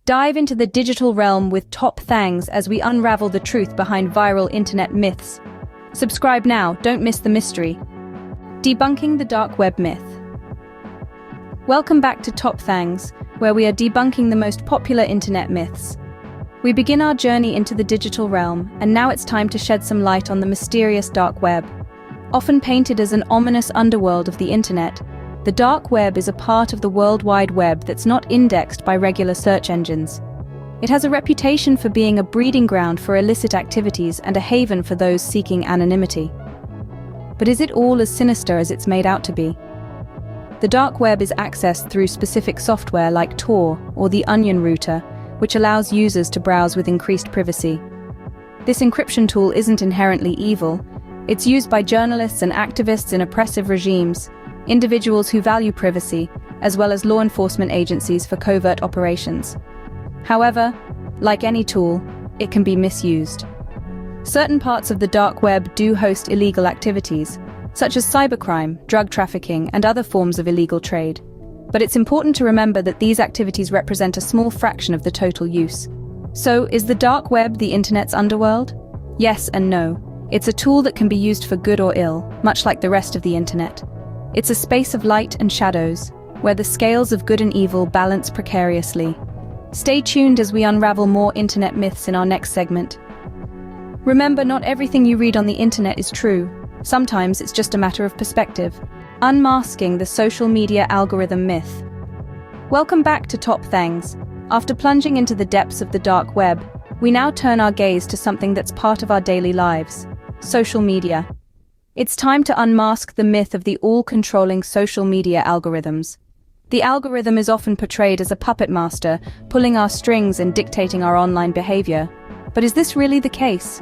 Dive into the digital realm with TopThangs as we unravel the truth behind viral internet myths. Subscribe now, don't miss the mystery. Debunking the dark web myth. Welcome back to TopThangs, where we are debunking the most popular internet myths. We begin our journey into the digital realm, and now it's time to shed some light on the mysterious dark web. Often painted as an ominous underworld of the internet, the dark web is a part of the World Wide Web that's not indexed by regular search engines. It has a reputation for being a breeding ground for illicit activities and a haven for those seeking anonymity. But is it all as sinister as it's made out to be? The dark web is accessed through specific software like Tor or the Onion router, which allows users to browse with increased privacy. This encryption tool isn't inherently evil. It's used by journalists and activists in oppressive regimes, individuals who value privacy, as well as law enforcement agencies for covert operations. However, like any tool, it can be misused. Certain parts of the dark web do host illegal activities, such as cybercrime, drug trafficking, and other forms of illegal trade. But it's important to remember that these activities represent a small fraction of the total use. So, is the dark web the internet's underworld? Yes and no. It's a tool that can be used for good or ill, much like the rest of the internet. It's a space of light and shadows, where the scales of good and evil balance precariously. Stay tuned as we unravel more internet myths in our next segment. Remember, not everything you read on the internet is true. Sometimes it's just a matter of perspective. Unmasking the social media algorithm myth. Welcome back to TopThangs. After plunging into the depths of the dark web, we now turn our gaze to something that's part of our daily lives: social media. It's time to unmask the myth of the all-controlling social media algorithms. The algorithm is often portrayed as a puppet master, pulling our strings and dictating our online behavior. But is this really the case?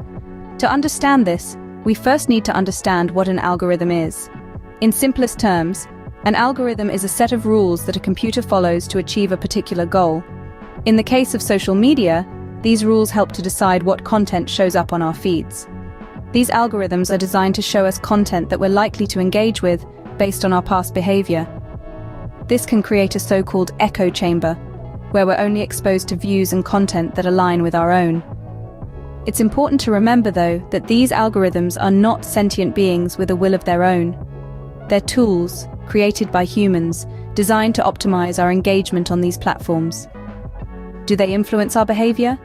To understand this, we first need to understand what an algorithm is. In simplest terms, an algorithm is a set of rules that a computer follows to achieve a particular goal. In the case of social media, these rules help to decide what content shows up on our feeds. These algorithms are designed to show us content that we're likely to engage with based on our past behavior. This can create a so-called echo chamber, where we're only exposed to views and content that align with our own. It's important to remember, though, that these algorithms are not sentient beings with a will of their own. They're tools, created by humans, designed to optimize our engagement on these platforms. Do they influence our behavior?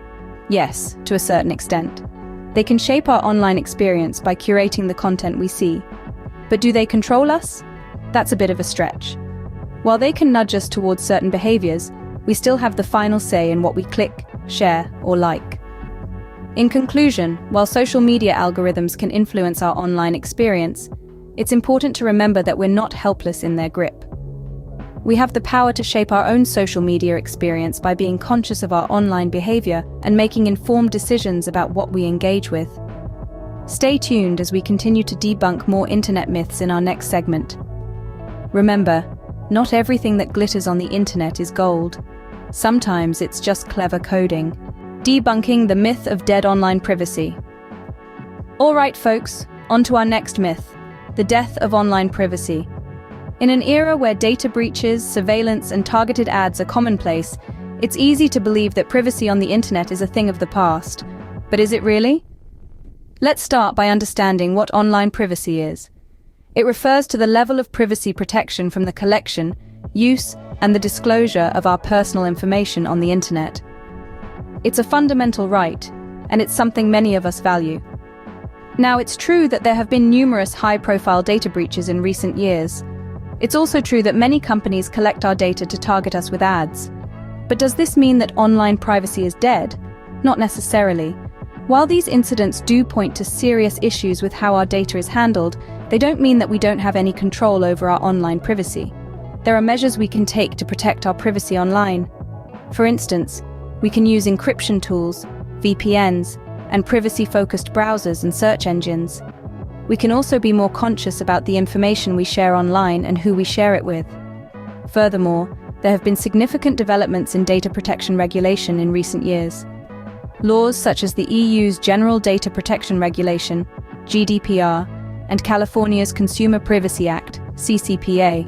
Yes, to a certain extent. They can shape our online experience by curating the content we see. But do they control us? That's a bit of a stretch. While they can nudge us towards certain behaviors, we still have the final say in what we click, share, or like. In conclusion, while social media algorithms can influence our online experience, it's important to remember that we're not helpless in their grip. We have the power to shape our own social media experience by being conscious of our online behavior and making informed decisions about what we engage with. Stay tuned as we continue to debunk more internet myths in our next segment. Remember, not everything that glitters on the internet is gold. Sometimes it's just clever coding. Debunking the myth of dead online privacy. All right, folks, on to our next myth: the death of online privacy. In an era where data breaches, surveillance, and targeted ads are commonplace, it's easy to believe that privacy on the internet is a thing of the past. But is it really? Let's start by understanding what online privacy is. It refers to the level of privacy protection from the collection, use, and the disclosure of our personal information on the internet. It's a fundamental right, and it's something many of us value. Now, it's true that there have been numerous high-profile data breaches in recent years. It's also true that many companies collect our data to target us with ads. But does this mean that online privacy is dead? Not necessarily. While these incidents do point to serious issues with how our data is handled, they don't mean that we don't have any control over our online privacy. There are measures we can take to protect our privacy online. For instance, we can use encryption tools, VPNs, and privacy-focused browsers and search engines. We can also be more conscious about the information we share online and who we share it with. Furthermore, there have been significant developments in data protection regulation in recent years. Laws such as the EU's General Data Protection Regulation, GDPR, and California's Consumer Privacy Act, CCPA,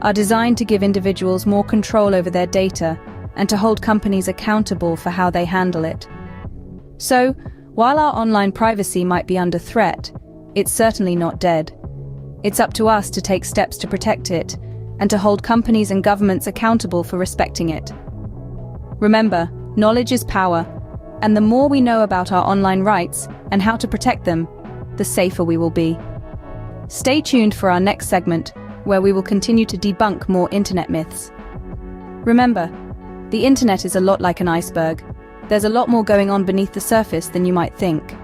are designed to give individuals more control over their data and to hold companies accountable for how they handle it. So, while our online privacy might be under threat, it's certainly not dead. It's up to us to take steps to protect it and to hold companies and governments accountable for respecting it. Remember, knowledge is power, and the more we know about our online rights and how to protect them, the safer we will be. Stay tuned for our next segment, where we will continue to debunk more internet myths. Remember, the internet is a lot like an iceberg. There's a lot more going on beneath the surface than you might think.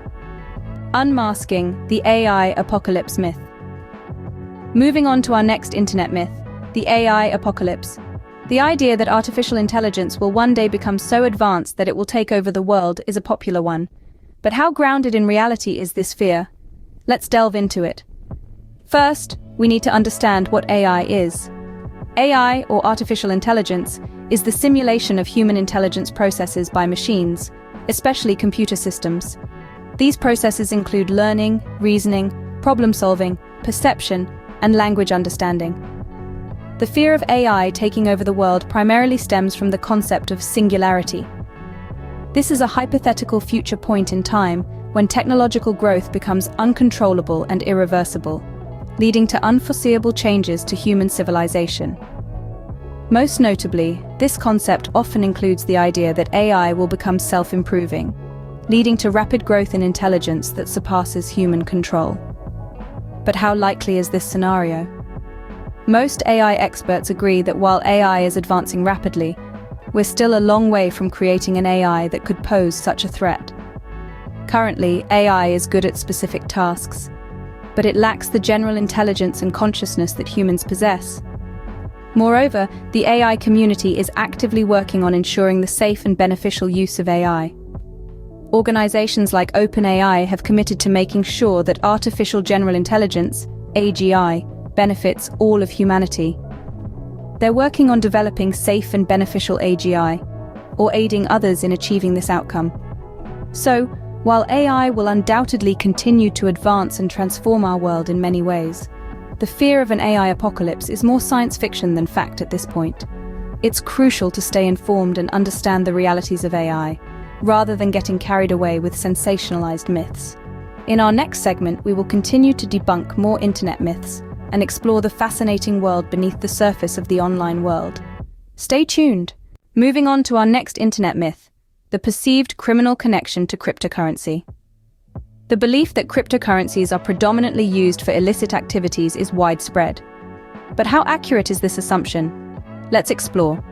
Unmasking the AI apocalypse myth. Moving on to our next internet myth, the AI apocalypse. The idea that artificial intelligence will one day become so advanced that it will take over the world is a popular one. But how grounded in reality is this fear? Let's delve into it. First, we need to understand what AI is. AI, or artificial intelligence, is the simulation of human intelligence processes by machines, especially computer systems. These processes include learning, reasoning, problem-solving, perception, and language understanding. The fear of AI taking over the world primarily stems from the concept of singularity. This is a hypothetical future point in time when technological growth becomes uncontrollable and irreversible, leading to unforeseeable changes to human civilization. Most notably, this concept often includes the idea that AI will become self-improving, leading to rapid growth in intelligence that surpasses human control. But how likely is this scenario? Most AI experts agree that while AI is advancing rapidly, we're still a long way from creating an AI that could pose such a threat. Currently, AI is good at specific tasks, but it lacks the general intelligence and consciousness that humans possess. Moreover, the AI community is actively working on ensuring the safe and beneficial use of AI. Organizations like OpenAI have committed to making sure that artificial general intelligence, AGI, benefits all of humanity. They're working on developing safe and beneficial AGI, or aiding others in achieving this outcome. So, while AI will undoubtedly continue to advance and transform our world in many ways, the fear of an AI apocalypse is more science fiction than fact at this point. It's crucial to stay informed and understand the realities of AI, rather than getting carried away with sensationalized myths. In our next segment, we will continue to debunk more internet myths and explore the fascinating world beneath the surface of the online world. Stay tuned! Moving on to our next internet myth, the perceived criminal connection to cryptocurrency. The belief that cryptocurrencies are predominantly used for illicit activities is widespread. But how accurate is this assumption? Let's explore.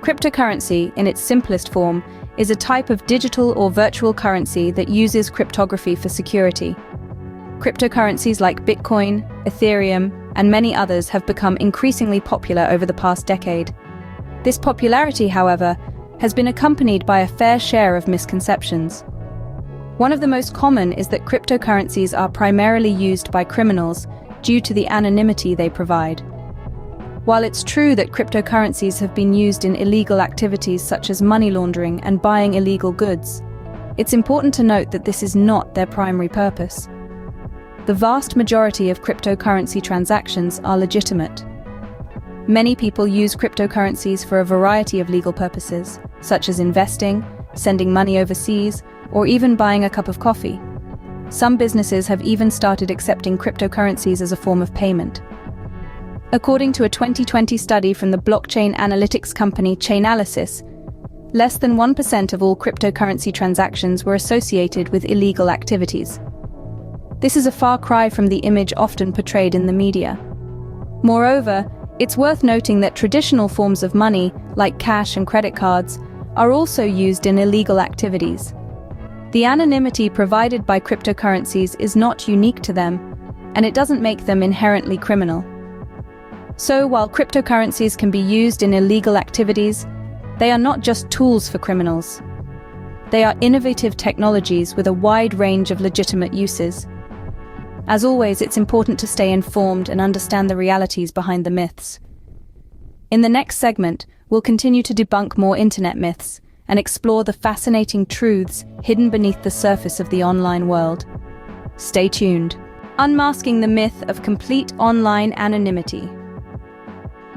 Cryptocurrency, in its simplest form, is a type of digital or virtual currency that uses cryptography for security. Cryptocurrencies like Bitcoin, Ethereum, and many others have become increasingly popular over the past decade. This popularity, however, has been accompanied by a fair share of misconceptions. One of the most common is that cryptocurrencies are primarily used by criminals due to the anonymity they provide. While it's true that cryptocurrencies have been used in illegal activities such as money laundering and buying illegal goods, it's important to note that this is not their primary purpose. The vast majority of cryptocurrency transactions are legitimate. Many people use cryptocurrencies for a variety of legal purposes, such as investing, sending money overseas, or even buying a cup of coffee. Some businesses have even started accepting cryptocurrencies as a form of payment. According to a 2020 study from the blockchain analytics company Chainalysis, less than 1% of all cryptocurrency transactions were associated with illegal activities. This is a far cry from the image often portrayed in the media. Moreover, it's worth noting that traditional forms of money, like cash and credit cards, are also used in illegal activities. The anonymity provided by cryptocurrencies is not unique to them, and it doesn't make them inherently criminal. So, while cryptocurrencies can be used in illegal activities, they are not just tools for criminals. They are innovative technologies with a wide range of legitimate uses. As always, it's important to stay informed and understand the realities behind the myths. In the next segment, we'll continue to debunk more internet myths and explore the fascinating truths hidden beneath the surface of the online world. Stay tuned. Unmasking the myth of complete online anonymity.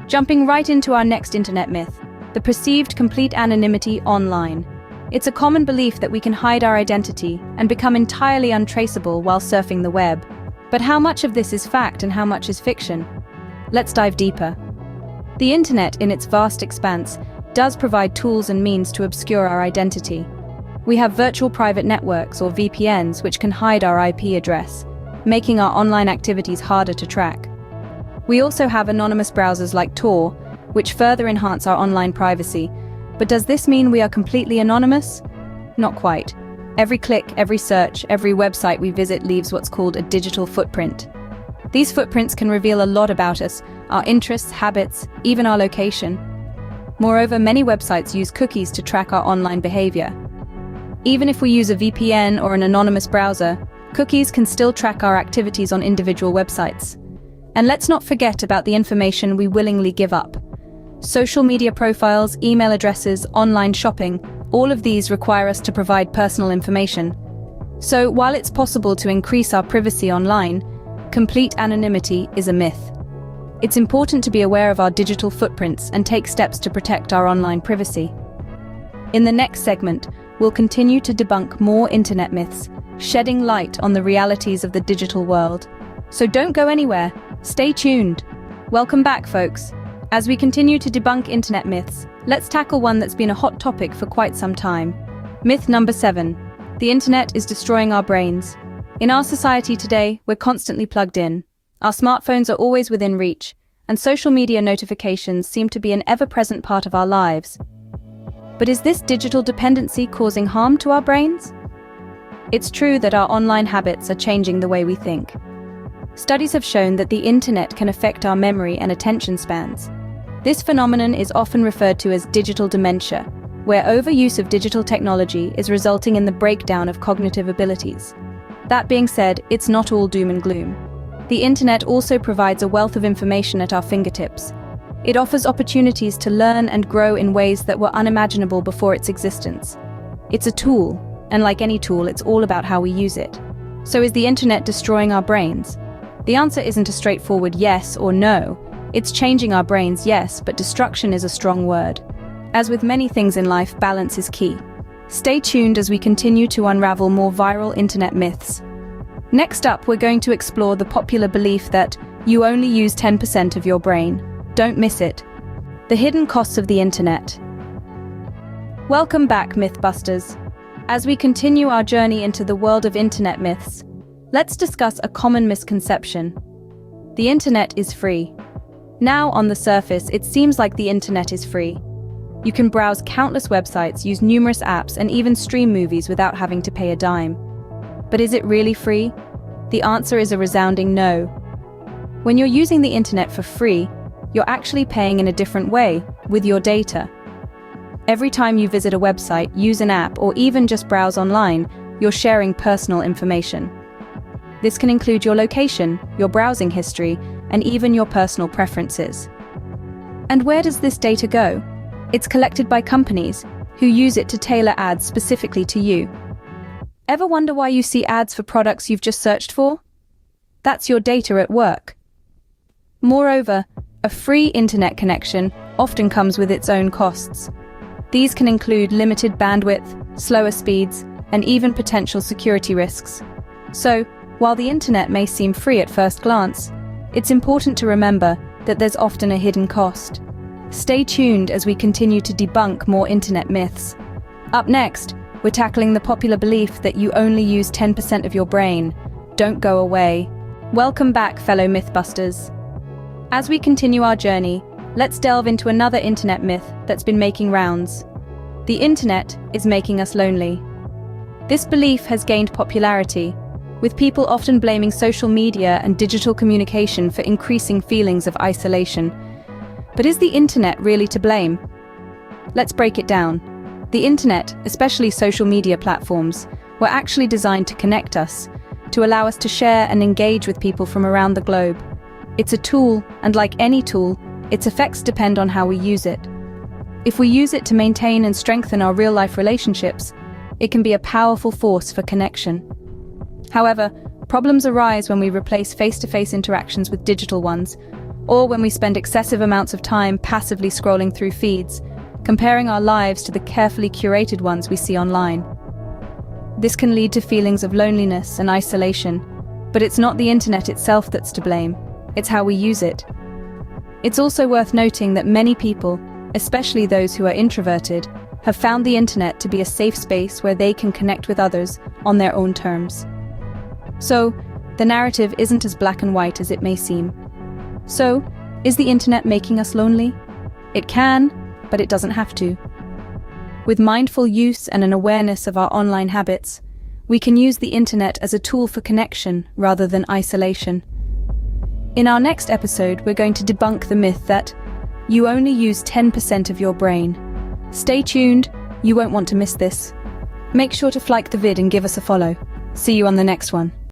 Jumping right into our next internet myth, the perceived complete anonymity online. It's a common belief that we can hide our identity and become entirely untraceable while surfing the web. But how much of this is fact and how much is fiction? Let's dive deeper. The internet, in its vast expanse, does provide tools and means to obscure our identity. We have virtual private networks, or VPNs, which can hide our IP address, making our online activities harder to track. We also have anonymous browsers like Tor, which further enhance our online privacy. But does this mean we are completely anonymous? Not quite. Every click, every search, every website we visit leaves what's called a digital footprint. These footprints can reveal a lot about us, our interests, habits, even our location. Moreover, many websites use cookies to track our online behavior. Even if we use a VPN or an anonymous browser, cookies can still track our activities on individual websites. And let's not forget about the information we willingly give up. Social media profiles, email addresses, online shopping, all of these require us to provide personal information. So, while it's possible to increase our privacy online, complete anonymity is a myth. It's important to be aware of our digital footprints and take steps to protect our online privacy. In the next segment, we'll continue to debunk more internet myths, shedding light on the realities of the digital world. So don't go anywhere, stay tuned. Welcome back, folks. As we continue to debunk internet myths, let's tackle one that's been a hot topic for quite some time. Myth number 7. The internet is destroying our brains. In our society today, we're constantly plugged in. Our smartphones are always within reach, and social media notifications seem to be an ever-present part of our lives. But is this digital dependency causing harm to our brains? It's true that our online habits are changing the way we think. Studies have shown that the internet can affect our memory and attention spans. This phenomenon is often referred to as digital dementia, where overuse of digital technology is resulting in the breakdown of cognitive abilities. That being said, it's not all doom and gloom. The internet also provides a wealth of information at our fingertips. It offers opportunities to learn and grow in ways that were unimaginable before its existence. It's a tool, and like any tool, it's all about how we use it. So is the internet destroying our brains? The answer isn't a straightforward yes or no. It's changing our brains, yes, but destruction is a strong word. As with many things in life, balance is key. Stay tuned as we continue to unravel more viral internet myths. Next up, we're going to explore the popular belief that you only use 10% of your brain. Don't miss it. The hidden costs of the internet. Welcome back, Mythbusters. As we continue our journey into the world of internet myths, let's discuss a common misconception. The internet is free. Now, on the surface, it seems like the internet is free. You can browse countless websites, use numerous apps, and even stream movies without having to pay a dime. But is it really free? The answer is a resounding no. When you're using the internet for free, you're actually paying in a different way, with your data. Every time you visit a website, use an app, or even just browse online, you're sharing personal information. This can include your location, your browsing history, and even your personal preferences. And where does this data go? It's collected by companies, who use it to tailor ads specifically to you. Ever wonder why you see ads for products you've just searched for? That's your data at work. Moreover, a free internet connection often comes with its own costs. These can include limited bandwidth, slower speeds, and even potential security risks. So, while the internet may seem free at first glance, it's important to remember that there's often a hidden cost. Stay tuned as we continue to debunk more internet myths. Up next, we're tackling the popular belief that you only use 10% of your brain. Don't go away. Welcome back, fellow Mythbusters. As we continue our journey, let's delve into another internet myth that's been making rounds. The internet is making us lonely. This belief has gained popularity, with people often blaming social media and digital communication for increasing feelings of isolation. But is the internet really to blame? Let's break it down. The internet, especially social media platforms, were actually designed to connect us, to allow us to share and engage with people from around the globe. It's a tool, and like any tool, its effects depend on how we use it. If we use it to maintain and strengthen our real-life relationships, it can be a powerful force for connection. However, problems arise when we replace face-to-face interactions with digital ones, or when we spend excessive amounts of time passively scrolling through feeds, comparing our lives to the carefully curated ones we see online. This can lead to feelings of loneliness and isolation, but it's not the internet itself that's to blame, it's how we use it. It's also worth noting that many people, especially those who are introverted, have found the internet to be a safe space where they can connect with others on their own terms. So, the narrative isn't as black and white as it may seem. So, is the internet making us lonely? It can, but it doesn't have to. With mindful use and an awareness of our online habits, we can use the internet as a tool for connection rather than isolation. In our next episode, we're going to debunk the myth that you only use 10% of your brain. Stay tuned, you won't want to miss this. Make sure to like the vid and give us a follow. See you on the next one.